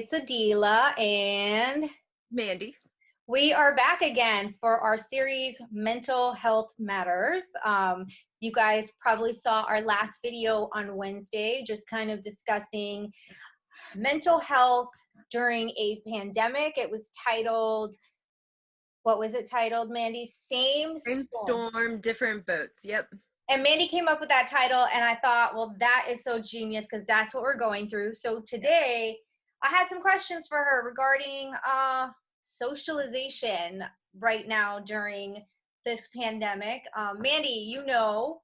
It's AdELA and Mandy. we are back again for our series Mental Health Matters. You guys probably saw our last video on Wednesday, just kind of discussing mental health during a pandemic. It was titled, what was it titled, Mandy? Same Storm. Storm, different boats. Yep. And Mandy came up with that title, and I thought, well, that is so genius because that's what we're going through. So today, I had some questions for her regarding socialization right now during this pandemic. Mandy, you know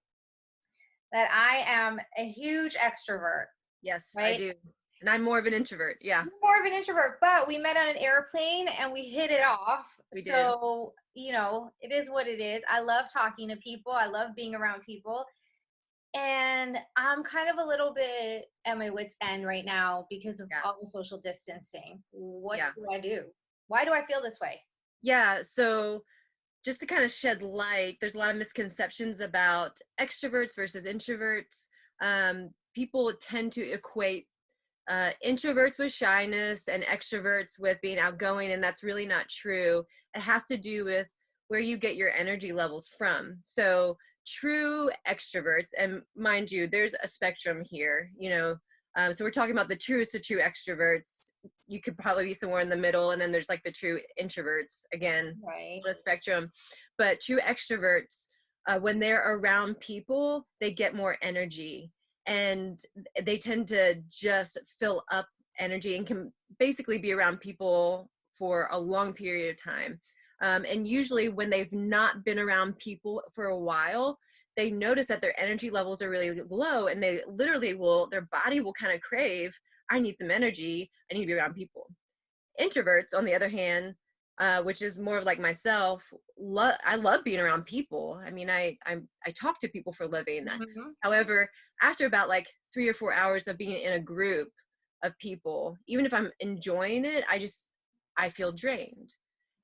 that I am a huge extrovert, Yes, I right? do. And I'm more of an introvert. Yeah, I'm more of an introvert, but we met on an airplane and we hit it off. we did. So, you know, it is what it is. I love talking to people. I love being around people. And I'm kind of a little bit at my wit's end right now because of all the social distancing. What do I do? Why do I feel this way? Yeah, so just to kind of shed light, there's a lot of misconceptions about extroverts versus introverts. People tend to equate introverts with shyness and extroverts with being outgoing, and that's really not true. It has to do with where you get your energy levels from. So true extroverts, and mind you, there's a spectrum here, so we're talking about the truest of true extroverts. You could probably be somewhere in the middle, and then there's like the true introverts, again, Right. on a spectrum. But true extroverts, when they're around people, they get more energy, and they tend to just fill up energy and can basically be around people for a long period of time. And usually when they've not been around people for a while, they notice that their energy levels are really low, and they literally their body will kind of crave, I need some energy, I need to be around people. Introverts, on the other hand, which is more of like myself, I love being around people. I mean, I talk to people for a living. Mm-hmm. However, after about like 3 or 4 hours of being in a group of people, even if I'm enjoying it, I feel drained.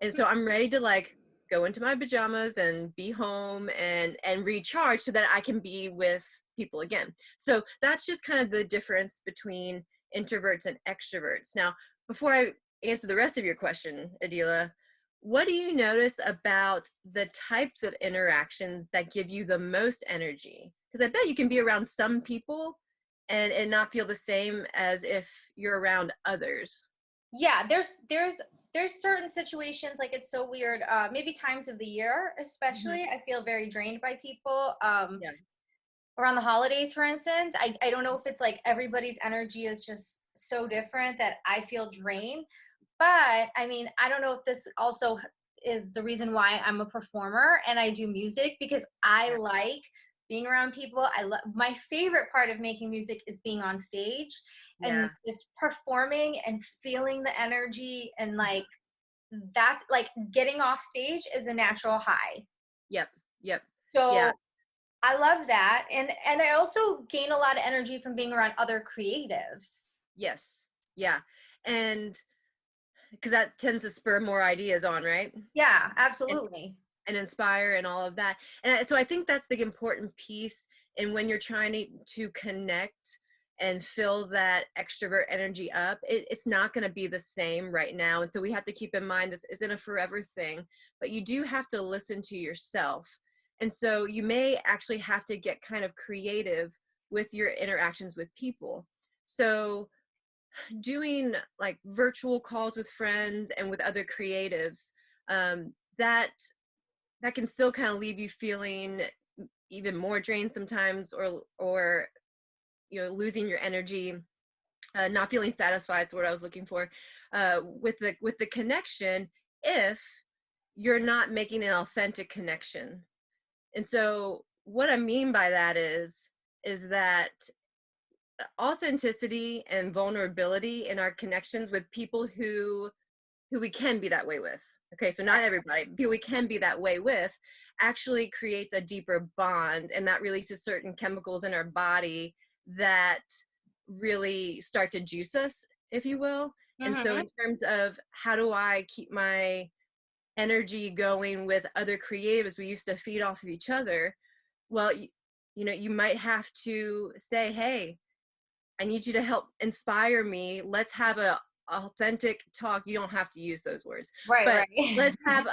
And so I'm ready to like go into my pajamas and be home and recharge so that I can be with people again. So that's just kind of the difference between introverts and extroverts. Now, before I answer the rest of your question, AdELA, what do you notice about the types of interactions that give you the most energy? Because I bet you can be around some people and not feel the same as if you're around others. Yeah, there's certain situations, like it's so weird. Maybe times of the year, especially, I feel very drained by people. Around the holidays, for instance, I don't know if it's like everybody's energy is just so different that I feel drained. But I mean, I don't know if this also is the reason why I'm a performer and I do music, because I like being around people. My favorite part of making music is being on stage and just performing and feeling the energy, and like that, like getting off stage is a natural high. Yep. So I love that. And I also gain a lot of energy from being around other creatives. Yes. Yeah. And because that tends to spur more ideas on, right? Yeah, absolutely. And inspire and all of that. And so I think that's the important piece. And when you're trying to connect and fill that extrovert energy up, it's not going to be the same right now. And so we have to keep in mind this isn't a forever thing, but you do have to listen to yourself. And so you may actually have to get kind of creative with your interactions with people. So doing like virtual calls with friends and with other creatives, that can still kind of leave you feeling even more drained sometimes, or losing your energy, not feeling satisfied is what I was looking for, with the connection, if you're not making an authentic connection. And so what I mean by that is that authenticity and vulnerability in our connections with people who we can be that way with. Okay, so not everybody, but we can be that way with, actually creates a deeper bond, and that releases certain chemicals in our body that really start to juice us, if you will. And so in terms of how do I keep my energy going with other creatives, we used to feed off of each other. Well, you might have to say, hey, I need you to help inspire me. Let's have a authentic talk, you don't have to use those words, Right, but right. let's have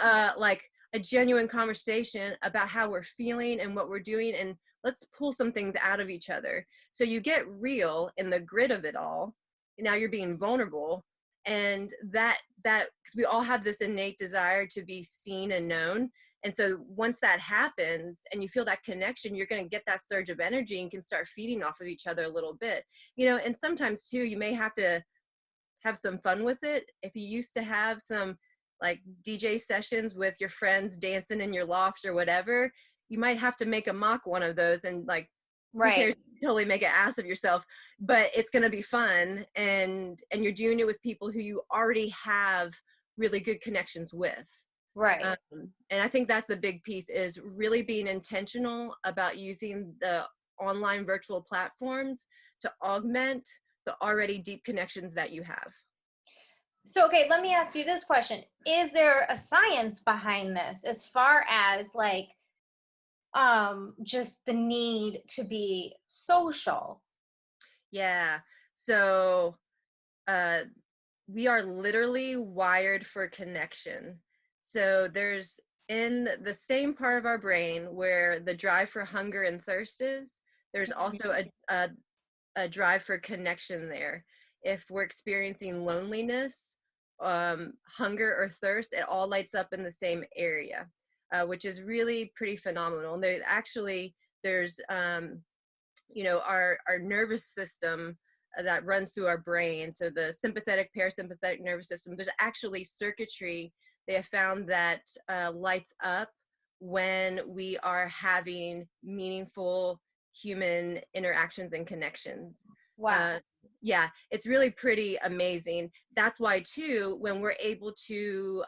a genuine conversation about how we're feeling and what we're doing, and let's pull some things out of each other. So you get real in the grit of it all. Now you're being vulnerable, and that because we all have this innate desire to be seen and known. And so once that happens and you feel that connection, you're going to get that surge of energy and can start feeding off of each other a little bit, and sometimes too, you may have to have some fun with it. If you used to have some like DJ sessions with your friends dancing in your loft or whatever, you might have to make a mock one of those, and like, who cares? Right, Totally make an ass of yourself, but it's going to be fun, and you're doing it with people who you already have really good connections with. right. And I think that's the big piece, is really being intentional about using the online virtual platforms to augment the already deep connections that you have. So, okay, let me ask you this question. Is there a science behind this as far as like just the need to be social? Yeah. So uh, we are literally wired for connection. So there's, in the same part of our brain where the drive for hunger and thirst is, there's also a drive for connection there. If we're experiencing loneliness, hunger, or thirst, it all lights up in the same area, which is really pretty phenomenal. And there's our nervous system that runs through our brain. So the sympathetic, parasympathetic nervous system, there's actually circuitry they have found that lights up when we are having meaningful human interactions and connections. Wow. Yeah, it's really pretty amazing. That's why too, when we're able to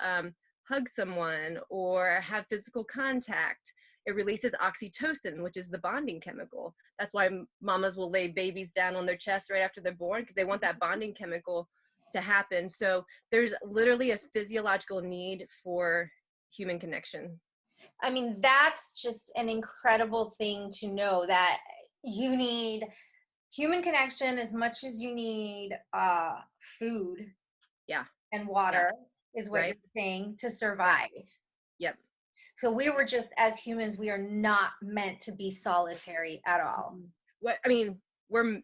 hug someone or have physical contact, it releases oxytocin, which is the bonding chemical. That's why mamas will lay babies down on their chest right after they're born, because they want that bonding chemical to happen. So there's literally a physiological need for human connection. I mean, that's just an incredible thing to know, that you need human connection as much as you need food Yeah. and Yeah. water, is what you're Right. saying, to Right. survive. Yep. So we were just, as humans, we are not meant to be solitary at all. What I mean, we're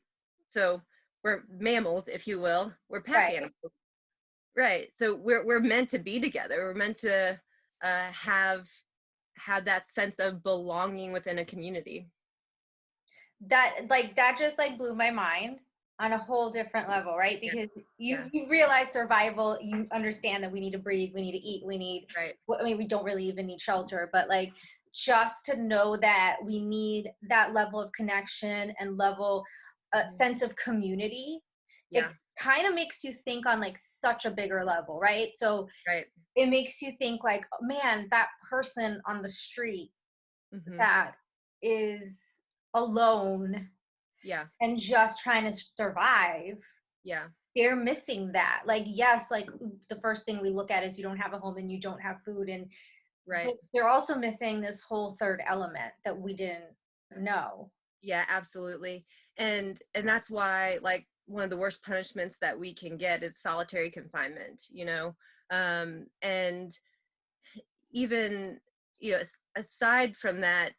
so we're mammals, if you will. We're pack Right. animals. Right. So we're meant to be together. We're meant to have that sense of belonging within a community. That just like blew my mind on a whole different level, right? Yeah. Because Yeah. you realize survival, you understand that we need to breathe, we need to eat, we need, Right. I mean, we don't really even need shelter, but like, just to know that we need that level of connection and level, sense of community, it Yeah. kind of makes you think on like such a bigger level, right? So Right. it makes you think like, oh, man, that person on the street Mm-hmm. that is alone Yeah. and just trying to survive, Yeah. they're missing that. Like, yes, like the first thing we look at is you don't have a home and you don't have food, and Right. but they're also missing this whole third element that we didn't know. Yeah, absolutely. And that's why, like, one of the worst punishments that we can get is solitary confinement. And even, aside from that,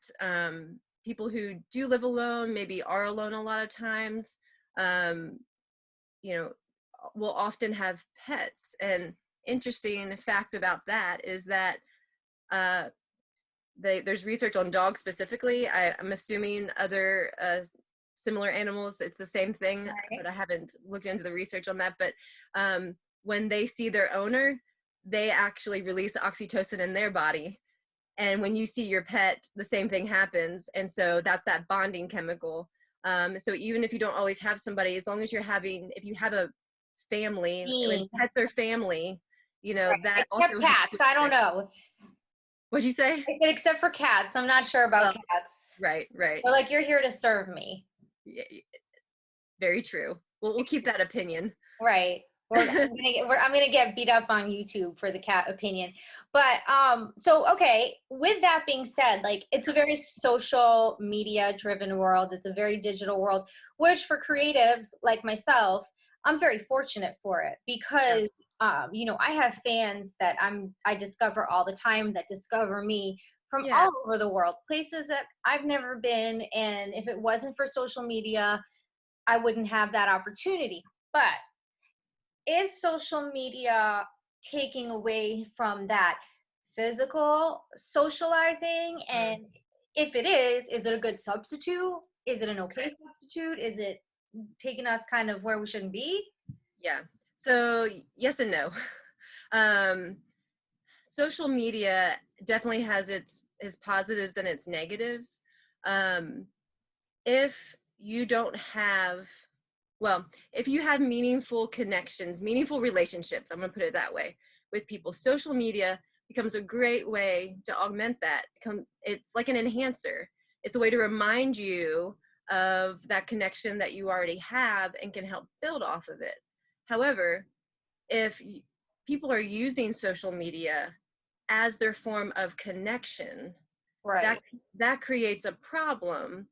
people who do live alone maybe are alone a lot of times, um, you know, will often have pets. And interesting fact about that is that uh, there's research on dogs specifically. I'm assuming other similar animals, it's the same thing, Right. but I haven't looked into the research on that. But when they see their owner, they actually release oxytocin in their body. And when you see your pet, the same thing happens. And so that's that bonding chemical. So even if you don't always have somebody, as long as if you have a family, when Being, pets are family, that right. also Except helps cats, with I don't connection. know. What'd you say? I said except for cats, I'm not sure about Oh, cats. right, right. But like, you're here to serve me. Yeah, very true. Well, we'll keep that opinion. Right. I'm gonna get beat up on YouTube for the cat opinion. But so okay, with that being said, like, it's a very social media driven world. It's a very digital world, which for creatives like myself, I'm very fortunate for it Yeah. because you know, I have fans that I discover all the time that discover me from Yeah. all over the world, places that I've never been, and if it wasn't for social media, I wouldn't have that opportunity. But is social media taking away from that physical socializing? Mm, And if it is it a good substitute? Is it an okay right. substitute? Is it taking us kind of where we shouldn't be? Yeah. So yes and no. um, Social media definitely has its positives and its negatives. Um, if you don't have, well, if you have meaningful connections, meaningful relationships, I'm going to put it that way, with people, social media becomes a great way to augment that. It's like an enhancer. It's a way to remind you of that connection that you already have and can help build off of it. However, if people are using social media as their form of connection, that Right. that creates a problem,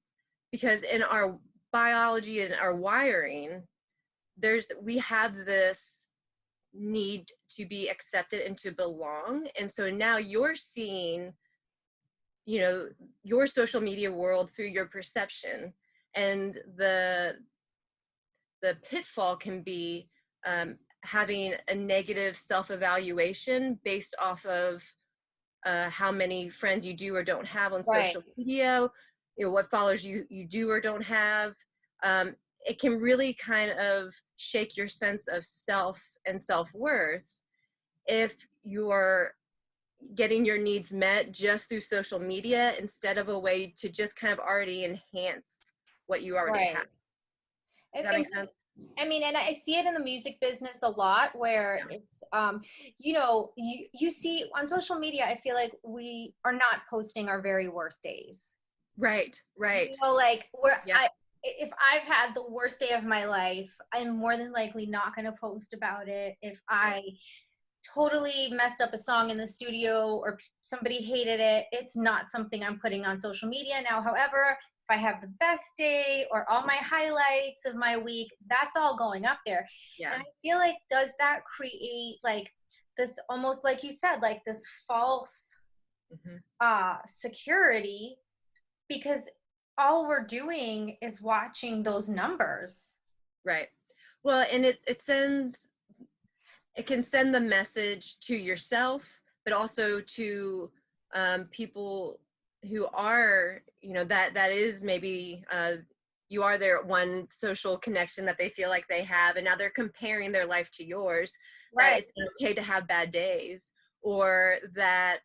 because in our biology and our wiring, we have this need to be accepted and to belong. And so now you're seeing, your social media world through your perception, and the pitfall can be having a negative self-evaluation based off of how many friends you do or don't have on Right. social media, what followers you do or don't have. It can really kind of shake your sense of self and self-worth if you're getting your needs met just through social media instead of a way to just kind of already enhance what you already have. Right. Does that And make sense? I mean, and I see it in the music business a lot where Yeah. it's you know, you see on social media, I feel like we are not posting our very worst days. Right, You right. know, like where Yeah, if I've had the worst day of my life, I'm more than likely not going to post about it. If yeah, I totally messed up a song in the studio or somebody hated it, it's not something I'm putting on social media. Now, however, if I have the best day or all my highlights of my week, that's all going up there. yeah. And I feel like, does that create like this, almost like you said, like this false Hmm. security, because all we're doing is watching those numbers. Right. Well, and it can send the message to yourself, but also to people who are, that is maybe you are their one social connection that they feel like they have, and now they're comparing their life to yours. That Right. it's okay to have bad days, or that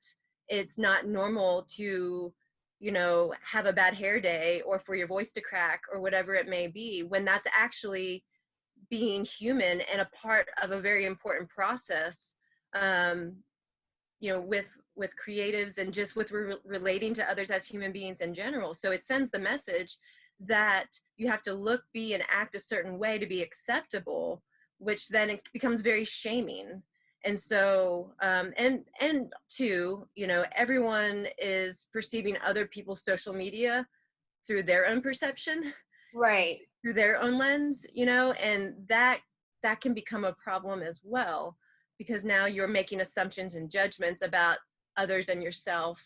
it's not normal to, have a bad hair day, or for your voice to crack, or whatever it may be, when that's actually being human and a part of a very important process, um, with creatives, and just with relating to others as human beings in general. So it sends the message that you have to look, be, and act a certain way to be acceptable, which then it becomes very shaming. And so and two, everyone is perceiving other people's social media through their own perception, Right. through their own lens, and that can become a problem as well, because now you're making assumptions and judgments about others and yourself.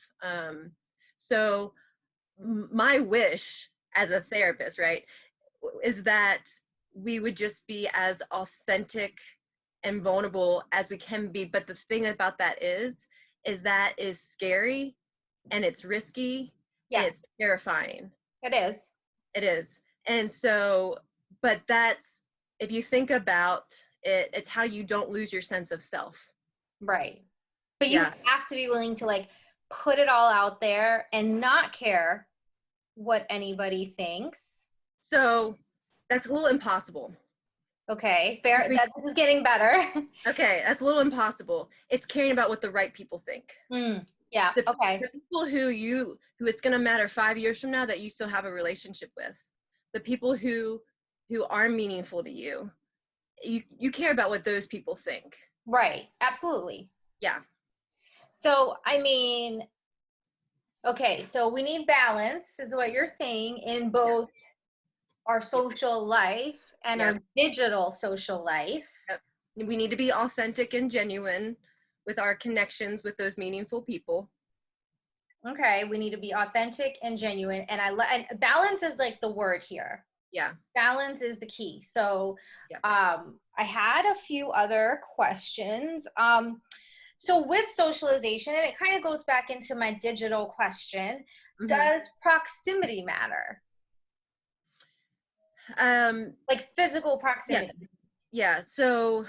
So my wish as a therapist, right, is that we would just be as authentic and vulnerable as we can be. But the thing about that is that is scary, and it's risky, and Yes, it's terrifying. it is. It is. And so, but that's, if you think about it, it's how you don't lose your sense of self. Right. But you Yeah. have to be willing to like put it all out there and not care what anybody thinks. So that's a little impossible. Okay, fair. That this is getting better. Okay, that's a little impossible. It's caring about what the right people think. Yeah. The, Okay. the people who it's going to matter 5 years from now that you still have a relationship with, the people who are meaningful to you, you care about what those people think. Right. Absolutely. Yeah. So, I mean, okay, so we need balance, is what you're saying, in Yeah. both our social life and our digital social life. We need to be authentic and genuine with our connections with those meaningful people. Okay, we need to be authentic and genuine, and and balance is like the word here. Yeah, balance is the key. So I had a few other questions. So with socialization, and it kind of goes back into my digital question, does proximity matter? Like physical proximity. Yeah. So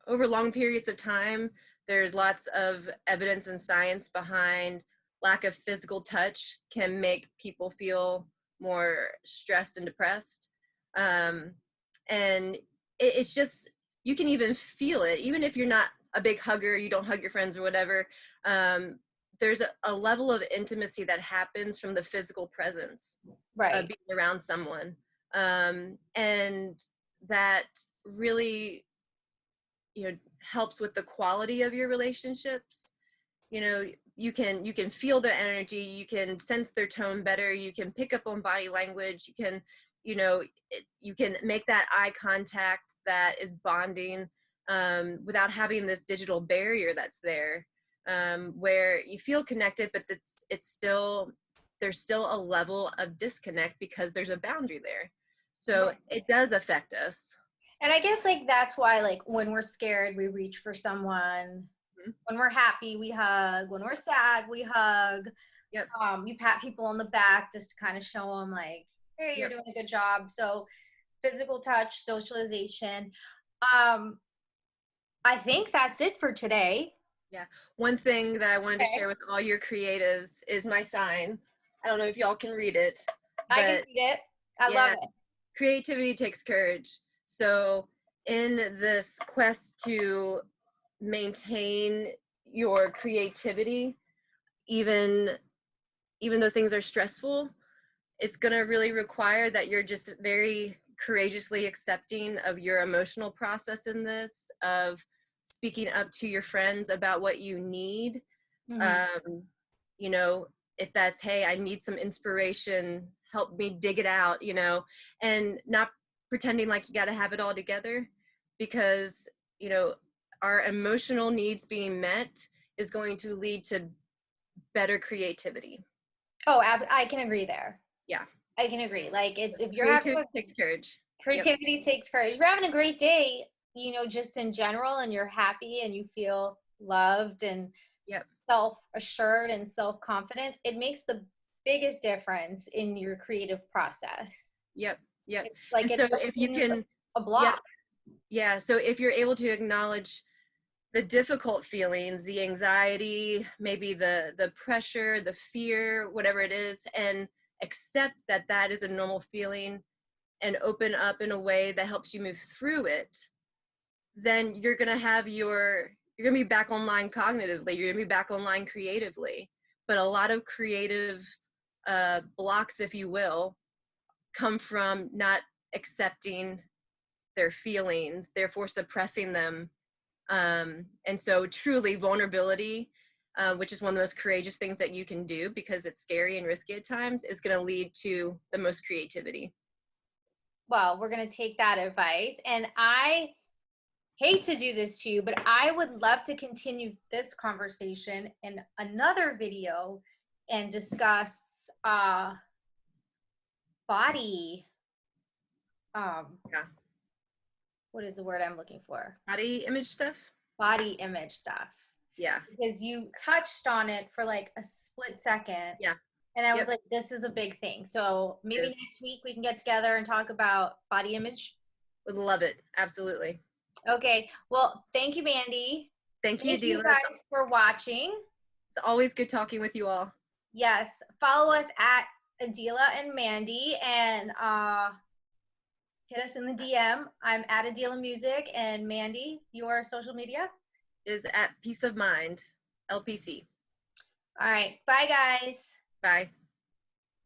over long periods of time, there's lots of evidence and science behind lack of physical touch can make people feel more stressed and depressed. And it's just, you can even feel it, even if you're not a big hugger, you don't hug your friends or whatever. There's a level of intimacy that happens from the physical presence of being around someone. And that really, helps with the quality of your relationships. You can feel their energy, you can sense their tone better, you can pick up on body language, you can you can make that eye contact that is bonding, without having this digital barrier that's there, where you feel connected, but there's still a level of disconnect because there's a boundary there. So it does affect us. And I guess like that's why, like, when we're scared, we reach for someone. When we're happy, we hug. When we're sad, we hug. You pat people on the back just to kind of show them like, hey, you're doing a good job. So physical touch, socialization. I think that's it for today. Yeah. One thing that I wanted to share with all your creatives is my sign. I don't know if y'all can read it. I can read it. I love it. Creativity takes courage. So in this quest to maintain your creativity, even though things are stressful, it's going to really require that you're just very courageously accepting of your emotional process in this, of speaking up to your friends about what you need. If that's, hey, I need some inspiration, help me dig it out, and not pretending like you got to have it all together, because our emotional needs being met is going to lead to better creativity. I can agree there. Yeah, I can agree. Like, it's, if you're creativity takes courage. Creativity takes courage. If you're having a great day, just in general, and you're happy and you feel loved and self-assured and self-confident, it makes the biggest difference in your creative process. Yep. It's like, so if you can, a block. So if you're able to acknowledge the difficult feelings, the anxiety, maybe the pressure, the fear, whatever it is, and accept that that is a normal feeling and open up in a way that helps you move through it, then you're going to be back online cognitively, you're going to be back online creatively. But a lot of creative blocks, if you will, come from not accepting their feelings, therefore suppressing them. And so truly vulnerability, which is one of the most courageous things that you can do because it's scary and risky at times, is going to lead to the most creativity. Well, we're going to take that advice. And I hate to do this to you, but I would love to continue this conversation in another video and discuss body. What is the word I'm looking for? Body image stuff? Body image stuff. Yeah. Because you touched on it for like a split second. Yeah. And I was like, this is a big thing. So maybe next week we can get together and talk about body image. Would love it. Absolutely. Okay. Well, thank you, Mandy. Thank you, AdELA. Thank you guys for watching. It's always good talking with you all. Yes. Follow us at AdELA and Mandy, and hit us in the DM. I'm at AdELA Music, and Mandy, your social media is at Peace of Mind, LPC. All right. Bye, guys. Bye.